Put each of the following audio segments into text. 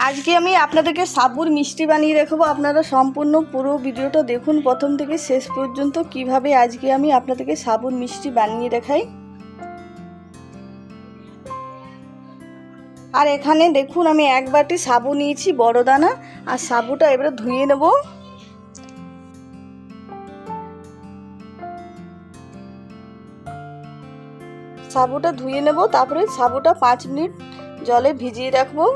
আজকে আমি আপনাদেরকে সাবুর মিষ্টি বানিয়ে দেখাবো। আপনারা সম্পূর্ণ পুরো ভিডিওটা দেখুন প্রথম থেকে শেষ পর্যন্ত, কিভাবে আজকে আমি আপনাদেরকে সাবুর মিষ্টি বানিয়ে দেখাই। আর এখানে দেখুন আমি এক বাটি সাবু নিয়েছি বড় দানা, আর সাবুটা এবারে ধুয়ে নেব। সাবুটা ধুয়ে নেব, তারপরে সাবুটা 5 মিনিট জলে ভিজিয়ে রাখবো।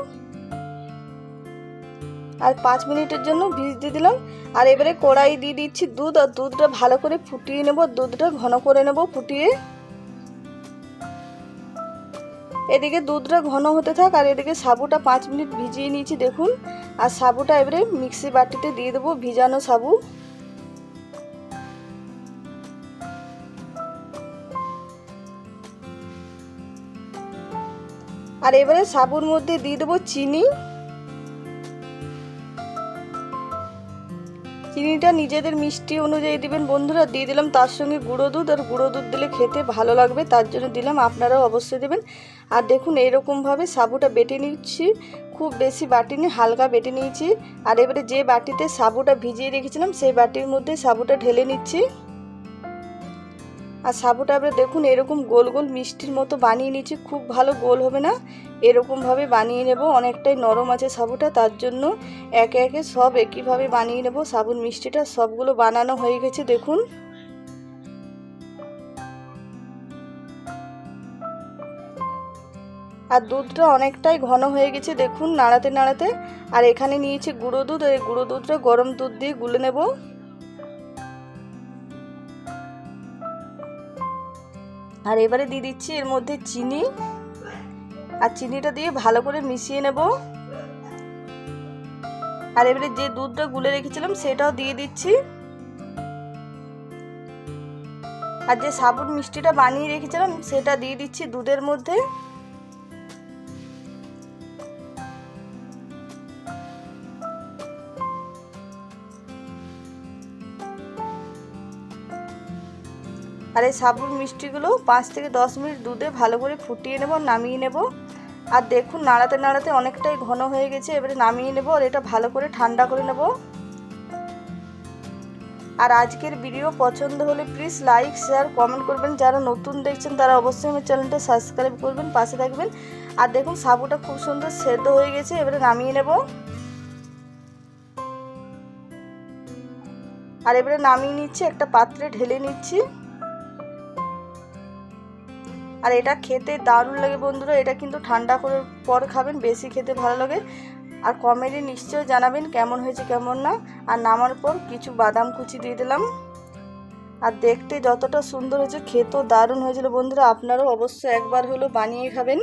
আর 5 মিনিটের জন্য ভিজতে দিলাম। আর এবারে কড়াই দিয়ে দিচ্ছি দুধ, আর দুধটা ভালো করে ফুটিয়ে নেব, দুধটা ঘন করে নেব ফুটিয়ে। এদিকে দুধটা ঘন হতে থাক, আর এদিকে সাবুটা 5 মিনিট ভিজিয়ে নিয়েছি দেখুন। আর সাবুটা এবারে মিক্সি বাটিতে দিয়ে দেবো, ভিজানো সাবু। আর এবারে সাবুর মধ্যে দিয়ে দেবো চিনি। চিনিটা নিজেদের মিষ্টি অনুযায়ী দিবেন বন্ধুরা। দিয়ে দিলাম তার সঙ্গে গুঁড়ো দুধ, আর গুঁড়ো দুধ দিলে খেতে ভালো লাগবে তার জন্য দিলাম, আপনারাও অবশ্যই দেবেন। আর দেখুন এরকমভাবে সাবুটা বেটে নিচ্ছি, খুব বেশি বাটিনি, হালকা বেটে নিয়েছি। আর এবারে যে বাটিতে সাবুটা ভিজিয়ে রেখেছিলাম সেই বাটির মধ্যে সাবুটা ঢেলে নিচ্ছি। আর সাবুটা এবারে দেখুন এরকম গোল গোল মিষ্টির মতো বানিয়ে নিচ্ছি, খুব ভালো গোল হবে না, এরকমভাবে বানিয়ে নেব। অনেকটাই নরম আছে সাবুটা, তার জন্য একে একে সব একইভাবে বানিয়ে নেব। সাবুর মিষ্টিটা সবগুলো বানানো হয়ে গেছে দেখুন। আর দুধটা অনেকটাই ঘন হয়ে গেছে দেখুন, নাড়াতে নাড়াতে। আর এখানে নিয়েছি গুঁড়ো দুধ, এই গুঁড়ো দুধটা গরম দুধ দিয়ে গুলে নেব। আর এবারে দিয়ে দিচ্ছি এর মধ্যে চিনি, আর চিনিটা দিয়ে ভালো করে মিশিয়ে নেব। আর এবারে যে দুধটা গুলে রেখেছিলাম সেটাও দিয়ে দিচ্ছি। আর যে সাবুর মিষ্টিটা বানিয়ে রেখেছিলাম সেটা দিয়ে দিচ্ছি দুধের মধ্যে। আর এই সাবুর মিষ্টিগুলো 5 থেকে 10 মিনিট দুধে ভালো করে ফুটিয়ে নেব, নামিয়ে নেব। আর দেখুন নাড়াতে নাড়াতে অনেকটাই ঘন হয়ে গেছে, এবারে নামিয়ে নেব। আর এটা ভালো করে ঠান্ডা করে নেব। আর আজকের ভিডিও পছন্দ হলে প্লিজ লাইক শেয়ার কমেন্ট করবেন। যারা নতুন দেখছেন তারা অবশ্যই আমার চ্যানেলটা সাবস্ক্রাইব করবেন, পাশে থাকবেন। আর দেখুন সাবুটা খুব সুন্দর সেদ্ধ হয়ে গেছে, এবারে নামিয়ে নেব। আর এবারে নামিয়ে নিচ্ছি, একটা পাত্রে ঢেলে নিচ্ছি। আর এটা খেতে দারুণ লাগে বন্ধুরা, এটা কিন্তু ঠান্ডা করে পর খাবেন, বেশি খেতে ভালো লাগে। আর কমেন্টে নিশ্চয়ই জানাবেন কেমন হয়েছে কেমন না। আর নামার পর কিছু বাদাম কুচি দিয়ে দিলাম। আর দেখতে যতটা সুন্দর হয়েছে খেতেও দারুণ হয়েছিল বন্ধুরা, আপনারাও অবশ্যই একবার হলেও বানিয়ে খাবেন।